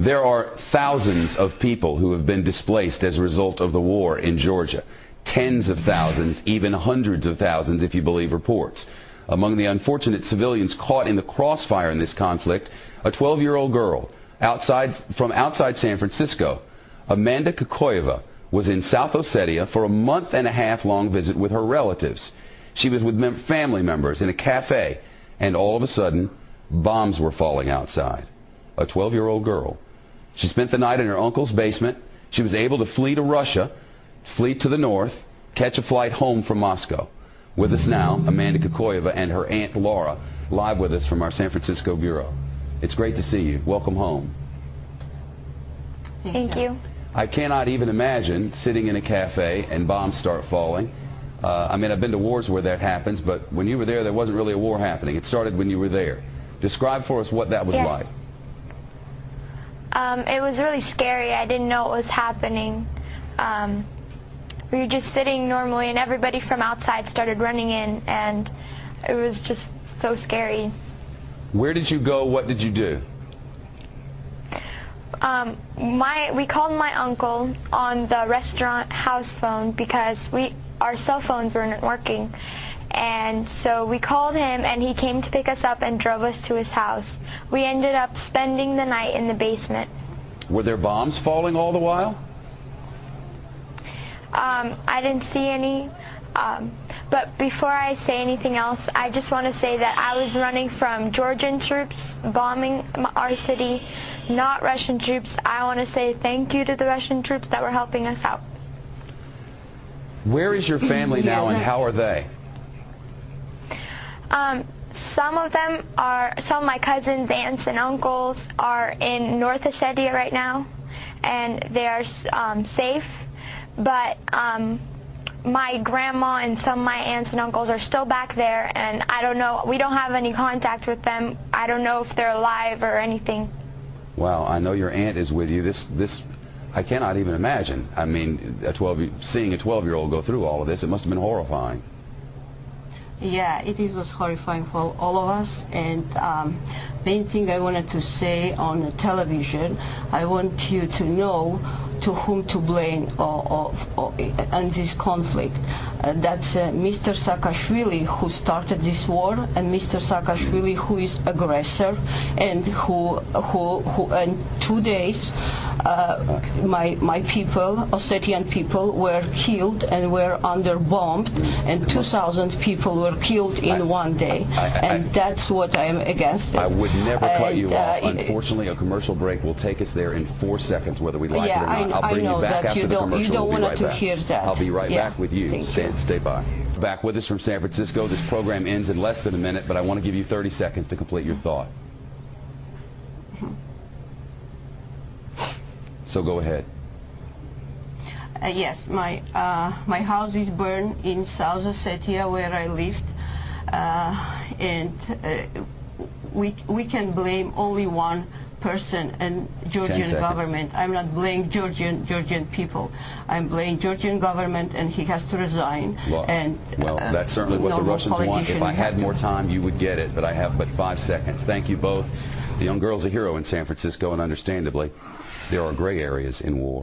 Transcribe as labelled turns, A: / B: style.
A: There are thousands of people who have been displaced as a result of the war in Georgia. Tens of thousands, even hundreds of thousands if you believe reports. Among the unfortunate civilians caught in the crossfire in this conflict, a 12-year-old girl from outside San Francisco. Amanda Kokoyeva was in South Ossetia for a month-and-a-half-long visit with her relatives. She was with family members in a cafe, and all of a sudden, bombs were falling outside. A 12-year-old girl. She spent the night in her uncle's basement. She was able to flee to Russia, flee to the north, catch a flight home from Moscow. With us now, Amanda Kokoyeva and her aunt Laura, live with us from our San Francisco bureau. It's great to see you. Welcome home.
B: Thank you.
A: I cannot even imagine sitting in a cafe and bombs start falling. I mean, I've been to wars where that happens, but when you were there wasn't really a war happening. It started when you were there. Describe for us what that was like.
B: It was really scary. I didn't know what was happening. We were just sitting normally, and everybody from outside started running in, and it was just so scary.
A: Where did you go? What did you do?
B: We called my uncle on the restaurant house phone because our cell phones weren't working. And so we called him, and he came to pick us up and drove us to his house. We ended up spending the night in the basement.
A: Were there bombs falling all the while?
B: I didn't see any. But before I say anything else, I just want to say that I was running from Georgian troops bombing our city, not Russian troops. I want to say thank you to the Russian troops that were helping us out.
A: Where is your family now, and how are they?
B: Some of my cousins, aunts, and uncles are in North Ossetia right now, and they are safe. But my grandma and some of my aunts and uncles are still back there, and I don't know. We don't have any contact with them. I don't know if they're alive or anything.
A: Wow, I know your aunt is with you. This I cannot even imagine. I mean, seeing a 12-year-old go through all of this, it must have been horrifying.
C: Yeah, it was horrifying for all of us, and main thing I wanted to say on the television, I want you to know to whom to blame on this conflict. That's Mr. Saakashvili, who started this war, and Mr. Saakashvili, who is aggressor, and who in 2 days my people, Ossetian people, were killed and were bombed, and 2,000 people were killed in 1 day, and that's what I am against.
A: I would never cut you off. Unfortunately, a commercial break will take us there in 4 seconds, whether we like it or not. I'll bring you back after the commercial.
C: You don't
A: want
C: to hear that.
A: I'll be right back with you. Stay by. Back with us from San Francisco. This program ends in less than a minute, but I want to give you 30 seconds to complete your thought. So go ahead.
C: Yes, my house is burned in South Ossetia, where I lived, and we can blame only one person, and Georgian government. I'm not blaming Georgian people. I'm blaming Georgian government, and he has to resign.
A: Well, that's certainly what the Russians want. If I had more time, you would get it, but I have but 5 seconds. Thank you both. The young girl's a hero in San Francisco, and understandably, there are gray areas in war.